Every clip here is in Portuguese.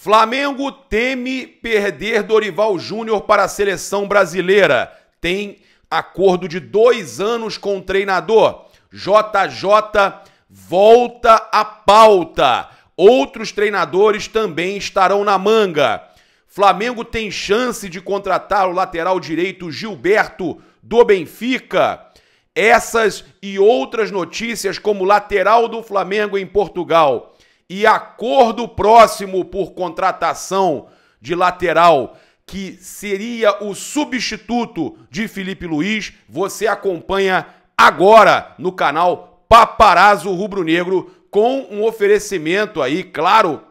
Flamengo teme perder Dorival Júnior para a seleção brasileira. Tem acordo de 2 anos com o treinador. JJ volta à pauta. Outros treinadores também estarão na manga. Flamengo tem chance de contratar o lateral direito Gilberto do Benfica. Essas e outras notícias como lateral do Flamengo em Portugal e acordo próximo por contratação de lateral que seria o substituto de Felipe Luiz, você acompanha agora no canal Paparazzo Rubro-Negro com um oferecimento aí, claro,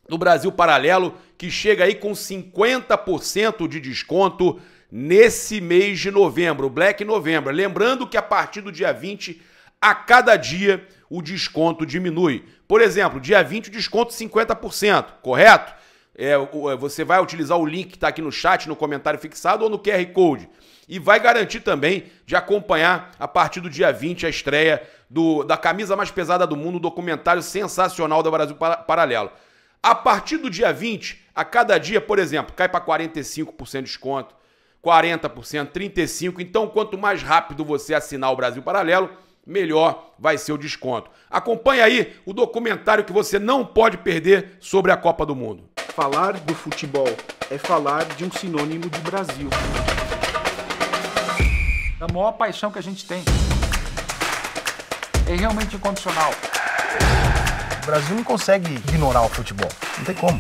no Brasil Paralelo, que chega aí com 50% de desconto nesse mês de novembro, Black November. Lembrando que a partir do dia 20, a cada dia, o desconto diminui. Por exemplo, dia 20 o desconto 50%, correto? Você vai utilizar o link que está aqui no chat, no comentário fixado ou no QR Code. E vai garantir também de acompanhar, a partir do dia 20, a estreia da camisa mais pesada do mundo, um documentário sensacional do Brasil Paralelo. A partir do dia 20, a cada dia, por exemplo, cai para 45% de desconto, 40%, 35%. Então, quanto mais rápido você assinar o Brasil Paralelo, melhor vai ser o desconto. Acompanhe aí o documentário que você não pode perder sobre a Copa do Mundo. Falar do futebol é falar de um sinônimo de Brasil. A maior paixão que a gente tem. É realmente incondicional. O Brasil não consegue ignorar o futebol. Não tem como.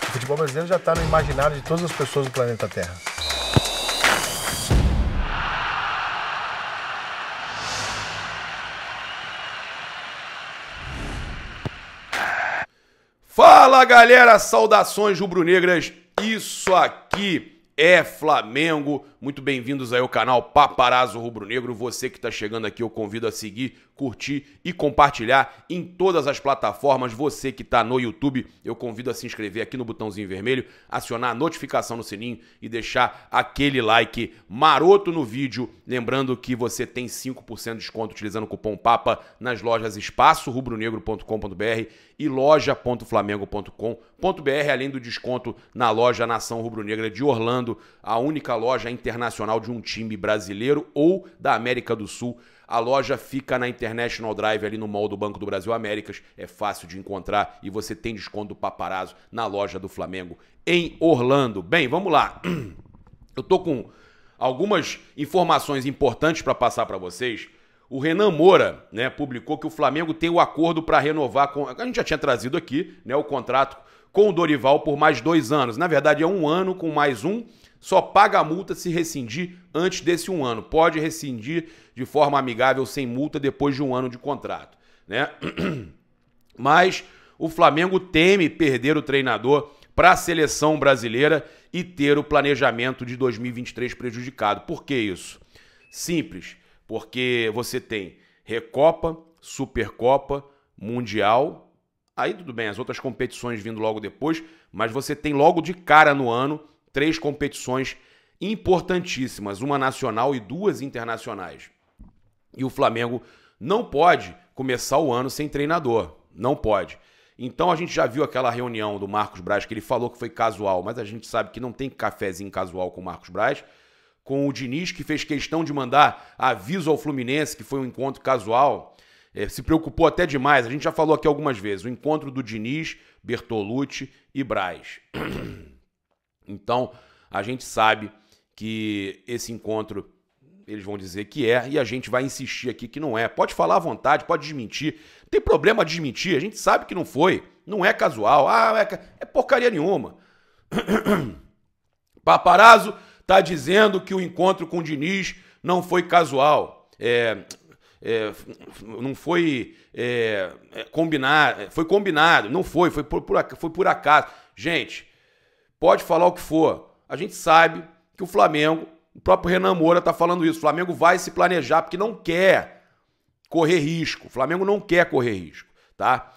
O futebol brasileiro já está no imaginário de todas as pessoas do planeta Terra. Fala, galera! Saudações rubro-negras. Isso aqui é Flamengo. Muito bem-vindos aí ao canal Paparazzo Rubro-Negro. Você que está chegando aqui, eu convido a seguir, curtir e compartilhar em todas as plataformas. Você que está no YouTube, eu convido a se inscrever aqui no botãozinho vermelho, acionar a notificação no sininho e deixar aquele like maroto no vídeo. Lembrando que você tem 5% de desconto utilizando o cupom PAPA nas lojas espaçorubronegro.com.br e loja.flamengo.com.br, além do desconto na loja Nação Rubro-Negra de Orlando, a única loja internacional de um time brasileiro ou da América do Sul. A loja fica na International Drive, ali no mall do Banco do Brasil Américas. É fácil de encontrar e você tem desconto do Paparazzo na loja do Flamengo em Orlando. Bem, vamos lá. Eu tô com algumas informações importantes para passar para vocês. O Renan Moura, né, publicou que o Flamengo tem o acordo para renovar com... A gente já tinha trazido aqui, né, o contrato com o Dorival por mais 2 anos. Na verdade, é 1 ano com mais 1. Só paga a multa se rescindir antes desse 1 ano. Pode rescindir de forma amigável, sem multa, depois de 1 ano de contrato, né? Mas o Flamengo teme perder o treinador para a seleção brasileira e ter o planejamento de 2023 prejudicado. Por que isso? Simples. Porque você tem Recopa, Supercopa, Mundial, aí tudo bem, as outras competições vindo logo depois, mas você tem logo de cara no ano 3 competições importantíssimas, uma nacional e 2 internacionais. E o Flamengo não pode começar o ano sem treinador, não pode. Então a gente já viu aquela reunião do Marcos Braz, que ele falou que foi casual, mas a gente sabe que não tem cafezinho casual com o Marcos Braz, com o Diniz, que fez questão de mandar aviso ao Fluminense, que foi um encontro casual, se preocupou até demais. A gente já falou aqui algumas vezes, o encontro do Diniz, Bertolucci e Braz. Então, a gente sabe que esse encontro, eles vão dizer que é, e a gente vai insistir aqui que não é. Pode falar à vontade, pode desmentir. Não tem problema desmentir, a gente sabe que não foi. Não é casual, é porcaria nenhuma. Paparazzo tá dizendo que o encontro com o Diniz não foi casual. Não foi combinado. Foi combinado. Não foi por acaso. Gente, pode falar o que for. A gente sabe que o Flamengo, o próprio Renan Moura tá falando isso. O Flamengo vai se planejar porque não quer correr risco. O Flamengo não quer correr risco, tá?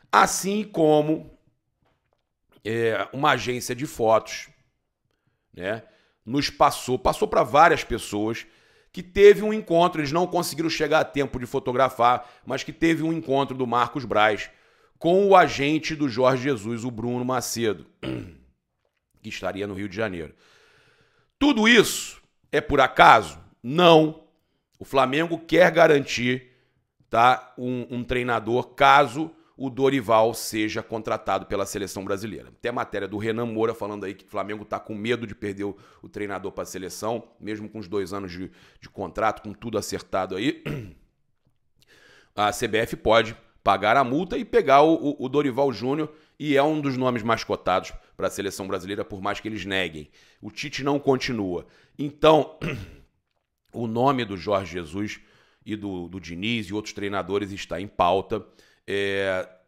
Assim como uma agência de fotos, né, nos passou para várias pessoas que teve um encontro, eles não conseguiram chegar a tempo de fotografar, mas que teve um encontro do Marcos Braz com o agente do Jorge Jesus, o Bruno Macedo, que estaria no Rio de Janeiro. Tudo isso é por acaso? Não. O Flamengo quer garantir, tá, um treinador caso o Dorival seja contratado pela seleção brasileira. Tem a matéria do Renan Moura falando aí que o Flamengo está com medo de perder o treinador para a seleção, mesmo com os 2 anos de contrato, com tudo acertado aí. A CBF pode pagar a multa e pegar o Dorival Júnior, e é um dos nomes mais cotados para a seleção brasileira, por mais que eles neguem. O Tite não continua. Então, o nome do Jorge Jesus e do Diniz e outros treinadores está em pauta.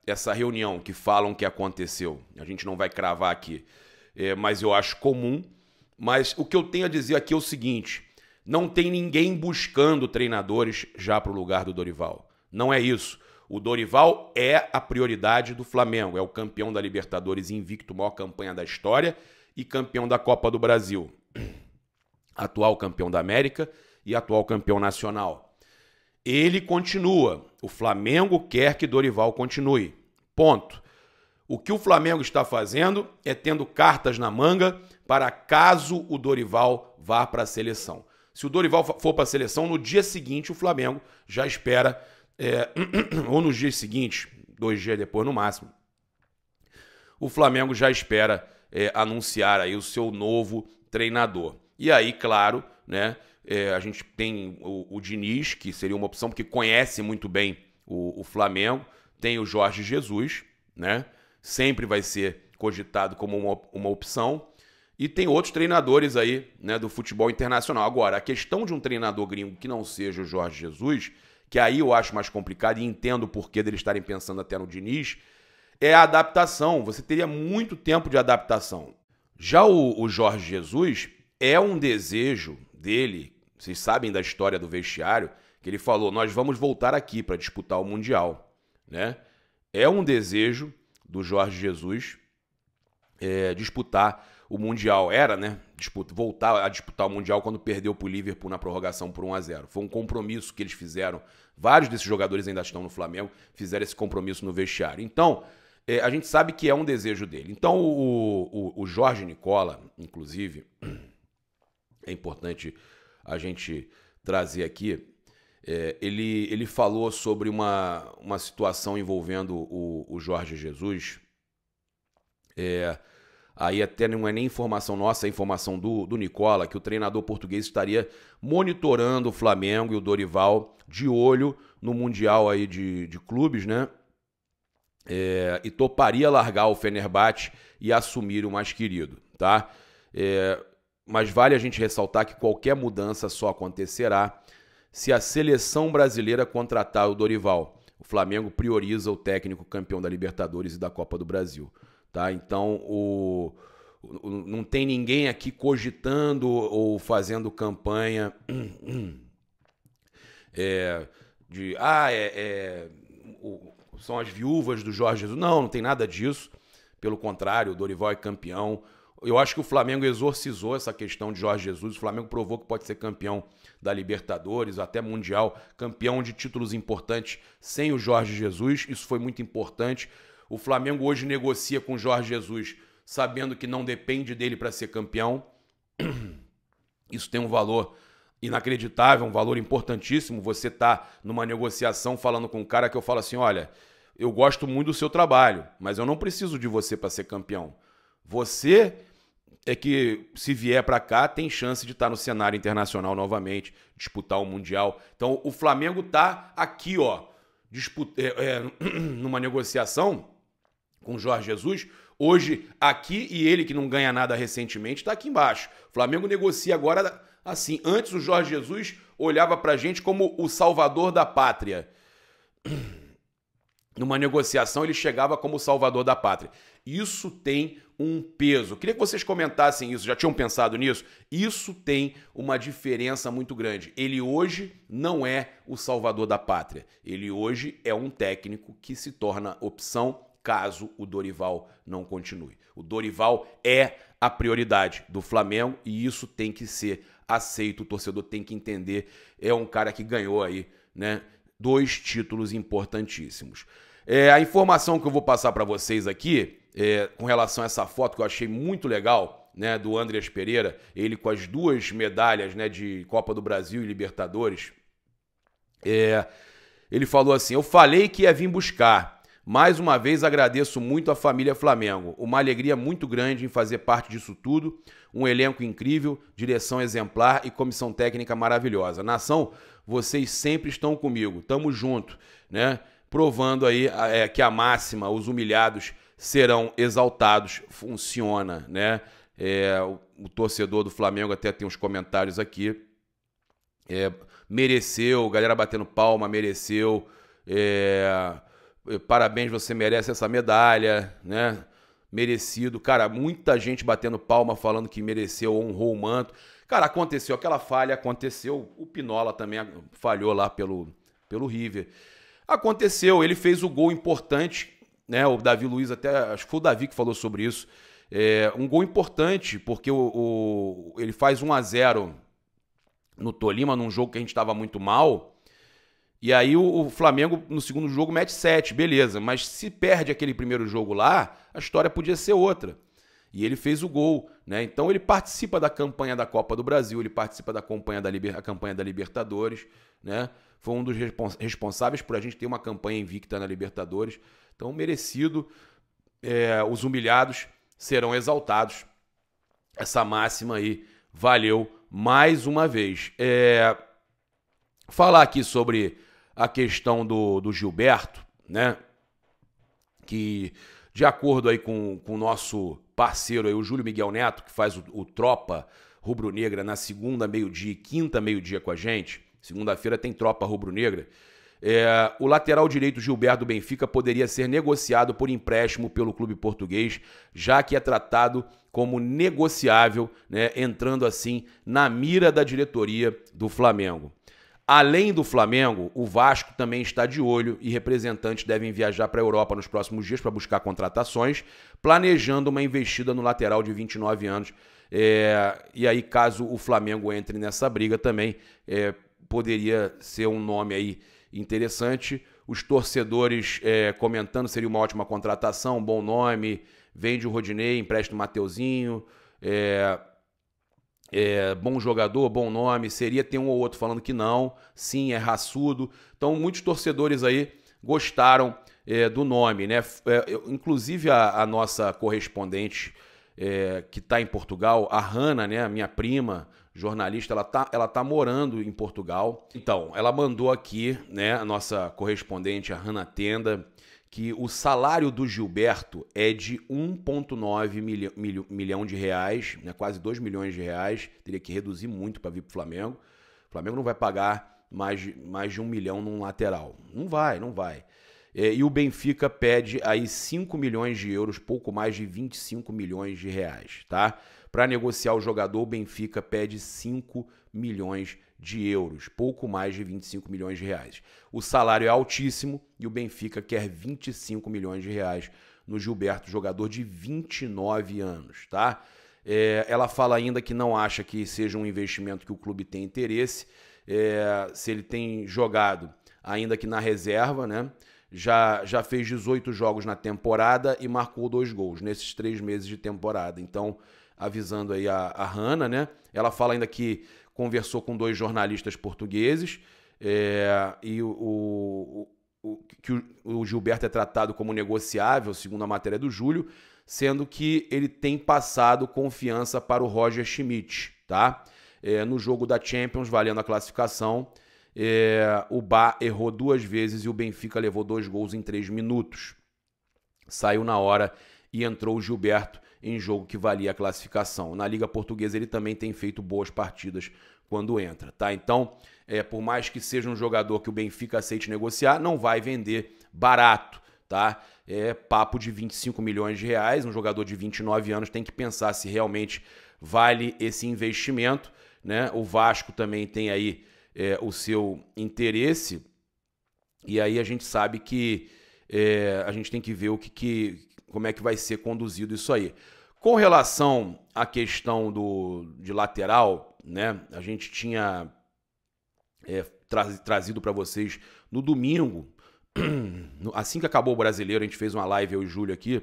Essa reunião que falam que aconteceu, a gente não vai cravar aqui, mas eu acho comum. Mas o que eu tenho a dizer aqui é o seguinte: não tem ninguém buscando treinadores já para o lugar do Dorival. Não é isso. O Dorival é a prioridade do Flamengo, é o campeão da Libertadores invicto, maior campanha da história, e campeão da Copa do Brasil. Atual campeão da América e atual campeão nacional. Ele continua. O Flamengo quer que Dorival continue. Ponto. O que o Flamengo está fazendo é tendo cartas na manga para caso o Dorival vá para a seleção. Se o Dorival for para a seleção, no dia seguinte o Flamengo já espera, ou nos dias seguintes, 2 dias depois no máximo, o Flamengo já espera anunciar aí o seu novo treinador. E aí, claro, né? A gente tem o Diniz, que seria uma opção, porque conhece muito bem o Flamengo. Tem o Jorge Jesus, né? Sempre vai ser cogitado como uma opção. E tem outros treinadores aí, né, do futebol internacional. Agora, a questão de um treinador gringo que não seja o Jorge Jesus, que aí eu acho mais complicado e entendo o porquê deles estarem pensando até no Diniz, é a adaptação. Você teria muito tempo de adaptação. Já o Jorge Jesus é um desejo dele. Vocês sabem da história do vestiário, que ele falou, nós vamos voltar aqui para disputar o Mundial, né? É um desejo do Jorge Jesus disputar o Mundial. Era, né? Voltar a disputar o Mundial quando perdeu para o Liverpool na prorrogação por 1-0. Foi um compromisso que eles fizeram. Vários desses jogadores ainda estão no Flamengo, fizeram esse compromisso no vestiário. Então, a gente sabe que é um desejo dele. Então, o Jorge Nicola, inclusive, é importante a gente trazer aqui, ele falou sobre uma situação envolvendo o Jorge Jesus. Aí até não é nem informação nossa, é informação do Nicola, que o treinador português estaria monitorando o Flamengo e o Dorival de olho no Mundial aí de clubes, né? E toparia largar o Fenerbahçe e assumir o mais querido, tá? Mas vale a gente ressaltar que qualquer mudança só acontecerá se a seleção brasileira contratar o Dorival. O Flamengo prioriza o técnico campeão da Libertadores e da Copa do Brasil. Tá? Então, não tem ninguém aqui cogitando ou fazendo campanha são as viúvas do Jorge Jesus. Não tem nada disso. Pelo contrário, o Dorival é campeão. Eu acho que o Flamengo exorcizou essa questão de Jorge Jesus. O Flamengo provou que pode ser campeão da Libertadores, até Mundial, campeão de títulos importantes sem o Jorge Jesus. Isso foi muito importante. O Flamengo hoje negocia com o Jorge Jesus, sabendo que não depende dele para ser campeão. Isso tem um valor inacreditável, um valor importantíssimo. Você tá numa negociação falando com um cara que eu falo assim, olha, eu gosto muito do seu trabalho, mas eu não preciso de você para ser campeão. Você é que, se vier para cá, tem chance de estar no cenário internacional novamente, disputar o Mundial. Então, o Flamengo tá aqui, ó, numa negociação com o Jorge Jesus. Hoje, aqui, e ele que não ganha nada recentemente, tá aqui embaixo. O Flamengo negocia agora assim. Antes, o Jorge Jesus olhava pra gente como o salvador da pátria. Numa negociação, ele chegava como o salvador da pátria. Isso tem um peso. Queria que vocês comentassem isso. Já tinham pensado nisso? Isso tem uma diferença muito grande. Ele hoje não é o salvador da pátria. Ele hoje é um técnico que se torna opção caso o Dorival não continue. O Dorival é a prioridade do Flamengo e isso tem que ser aceito. O torcedor tem que entender. É um cara que ganhou aí, né, 2 títulos importantíssimos. A informação que eu vou passar para vocês aqui, com relação a essa foto que eu achei muito legal, né, do Andreas Pereira, ele com as 2 medalhas, né, de Copa do Brasil e Libertadores, ele falou assim: eu falei que ia vir buscar. Mais uma vez agradeço muito a família Flamengo. Uma alegria muito grande em fazer parte disso tudo. Um elenco incrível, direção exemplar e comissão técnica maravilhosa. Nação, vocês sempre estão comigo. Tamo junto, né? Provando aí que a máxima, os humilhados serão exaltados, funciona, né? O torcedor do Flamengo até tem uns comentários aqui. Mereceu, galera batendo palma, mereceu. Parabéns, você merece essa medalha, né? Merecido. Cara, muita gente batendo palma, falando que mereceu, honrou o manto. Cara, aconteceu aquela falha, aconteceu. O Pinola também falhou lá pelo River. Aconteceu, ele fez o gol importante, né? O Davi Luiz até, acho que foi o Davi que falou sobre isso. Um gol importante, porque ele faz 1-0 no Tolima, num jogo que a gente estava muito mal. E aí o Flamengo, no segundo jogo, mete 7, beleza. Mas se perde aquele primeiro jogo lá, a história podia ser outra. E ele fez o gol, né? Então ele participa da campanha da Copa do Brasil, ele participa da campanha da Libertadores, né? Foi um dos responsáveis por a gente ter uma campanha invicta na Libertadores. Então, merecido. Os humilhados serão exaltados. Essa máxima aí valeu mais uma vez. Falar aqui sobre a questão do Gilberto, né? Que, de acordo aí com o nosso parceiro aí, o Júlio Miguel Neto, que faz o Tropa Rubro-Negra na segunda, meio-dia e quinta, meio-dia com a gente. Segunda-feira tem Tropa Rubro-Negra. O lateral direito Gilberto do Benfica poderia ser negociado por empréstimo pelo clube português, já que é tratado como negociável, né? Entrando assim na mira da diretoria do Flamengo. Além do Flamengo, o Vasco também está de olho e representantes devem viajar para a Europa nos próximos dias para buscar contratações, planejando uma investida no lateral de 29 anos. E aí, caso o Flamengo entre nessa briga também, poderia ser um nome aí interessante. Os torcedores comentando, seria uma ótima contratação, um bom nome, vende o Rodinei, empresta o Mateuzinho, bom jogador, bom nome, seria ter um ou outro falando que não, sim, é raçudo. Então, muitos torcedores aí gostaram do nome, né? Inclusive a nossa correspondente que está em Portugal, a Hanna, né, a minha prima, jornalista, ela tá morando em Portugal. Então, ela mandou aqui, né, a nossa correspondente, a Hanna Tenda, que o salário do Gilberto é de 1,9 milhão de reais, né, quase 2 milhões de reais, teria que reduzir muito para vir para o Flamengo. O Flamengo não vai pagar mais de 1 milhão num lateral. Não vai. E o Benfica pede aí 5 milhões de euros, pouco mais de 25 milhões de reais, tá? Para negociar o jogador, o Benfica pede 5 milhões de euros, pouco mais de 25 milhões de reais. O salário é altíssimo e o Benfica quer 25 milhões de reais no Gilberto, jogador de 29 anos, tá? Ela fala ainda que não acha que seja um investimento que o clube tem interesse, se ele tem jogado ainda que na reserva, né? Já fez 18 jogos na temporada e marcou 2 gols nesses 3 meses de temporada. Então, avisando aí a Hanna, né? Ela fala ainda que conversou com 2 jornalistas portugueses e que o Gilberto é tratado como negociável, segundo a matéria do Júlio, sendo que ele tem passado confiança para o Roger Schmidt, tá? No jogo da Champions, valendo a classificação, o Bá errou 2 vezes e o Benfica levou 2 gols em 3 minutos. Saiu na hora e entrou o Gilberto em jogo que valia a classificação. Na Liga Portuguesa ele também tem feito boas partidas quando entra, tá? Então, por mais que seja um jogador que o Benfica aceite negociar, não vai vender barato, tá? Papo de 25 milhões de reais, um jogador de 29 anos tem que pensar se realmente vale esse investimento, né? O Vasco também tem aí o seu interesse, e aí a gente sabe que a gente tem que ver como é que vai ser conduzido isso aí. Com relação à questão de lateral, né? A gente tinha trazido para vocês no domingo Assim que acabou o Brasileiro, a gente fez uma live, eu e o Júlio aqui,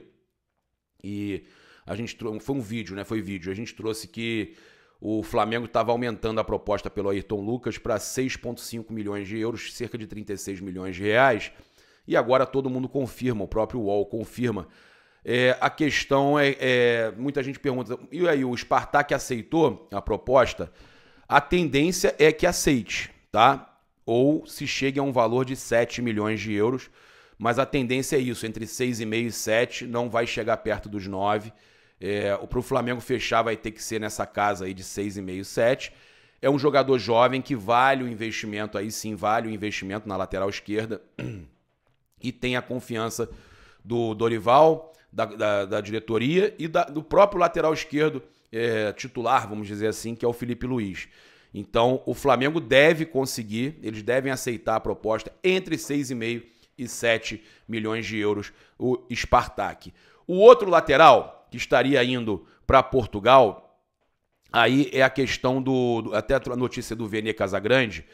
e a gente foi um vídeo, né? Foi vídeo. A gente trouxe que o Flamengo estava aumentando a proposta pelo Ayrton Lucas para 6,5 milhões de euros, cerca de 36 milhões de reais, e agora todo mundo confirma, o próprio UOL confirma. A questão muita gente pergunta, e aí, o Spartak aceitou a proposta? A tendência é que aceite, tá? Ou se chegue a um valor de 7 milhões de euros, mas a tendência é isso, entre 6,5 e 7, não vai chegar perto dos 9. Para o Flamengo fechar vai ter que ser nessa casa aí de 6,5, 7. É um jogador jovem que vale o investimento, aí sim vale o investimento na lateral esquerda, e tem a confiança do Dorival, da diretoria e do próprio lateral esquerdo titular, vamos dizer assim, que é o Felipe Luiz. Então, o Flamengo deve conseguir, eles devem aceitar a proposta entre 6,5 e 7 milhões de euros, o Spartak. O outro lateral que estaria indo para Portugal, aí é a questão até a notícia do Vene Casagrande,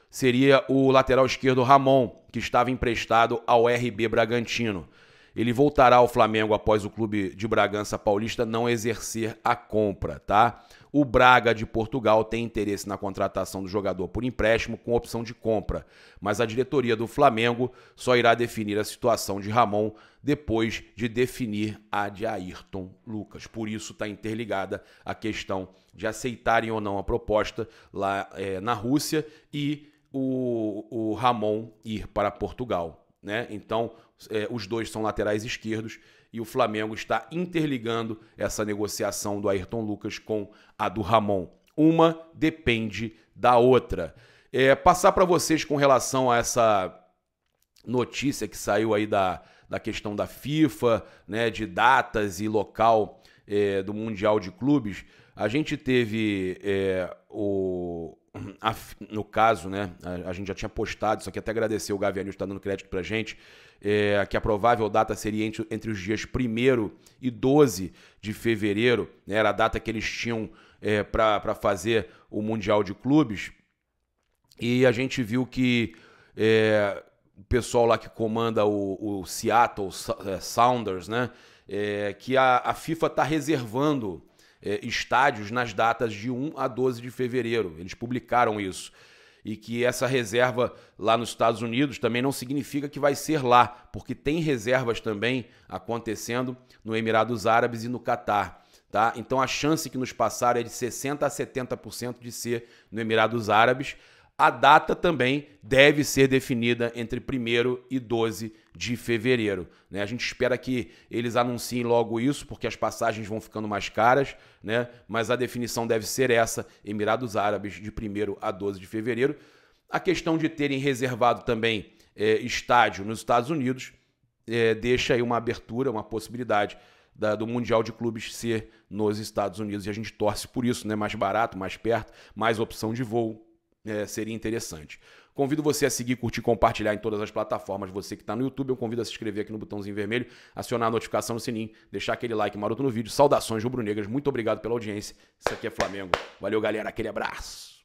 seria o lateral esquerdo Ramon, que estava emprestado ao RB Bragantino. Ele voltará ao Flamengo após o clube de Bragança Paulista não exercer a compra, tá? O Braga de Portugal tem interesse na contratação do jogador por empréstimo com opção de compra, mas a diretoria do Flamengo só irá definir a situação de Ramon depois de definir a de Ayrton Lucas. Por isso está interligada a questão de aceitarem ou não a proposta lá na Rússia e o Ramon ir para Portugal, né? Então, os dois são laterais esquerdos e o Flamengo está interligando essa negociação do Ayrton Lucas com a do Ramon. Uma depende da outra. Passar para vocês com relação a essa notícia que saiu aí da questão da FIFA, né, de datas e local do Mundial de Clubes. A gente teve no caso, né, a gente já tinha postado, isso aqui até agradecer o Gaviani está dando crédito pra gente, que a provável data seria entre os dias 1º e 12 de fevereiro, né, era a data que eles tinham para fazer o Mundial de Clubes, e a gente viu que o pessoal lá que comanda o Seattle Sounders, né, que a FIFA está reservando estádios nas datas de 1 a 12 de fevereiro. Eles publicaram isso. E que essa reserva lá nos Estados Unidos também não significa que vai ser lá, porque tem reservas também acontecendo no Emirados Árabes e no Catar, tá? Então a chance que nos passaram é de 60% a 70% de ser no Emirados Árabes. A data também deve ser definida entre 1º e 12 de fevereiro, né? A gente espera que eles anunciem logo isso, porque as passagens vão ficando mais caras, né? Mas a definição deve ser essa, Emirados Árabes, de 1º a 12 de fevereiro. A questão de terem reservado também estádio nos Estados Unidos deixa aí uma abertura, uma possibilidade do Mundial de Clubes ser nos Estados Unidos, e a gente torce por isso, né? Mais barato, mais perto, mais opção de voo. Seria interessante. Convido você a seguir, curtir, compartilhar em todas as plataformas. Você que está no YouTube, eu convido a se inscrever aqui no botãozinho vermelho, acionar a notificação no sininho, deixar aquele like maroto no vídeo. Saudações rubro-negras, muito obrigado pela audiência. Isso aqui é Flamengo. Valeu, galera, aquele abraço.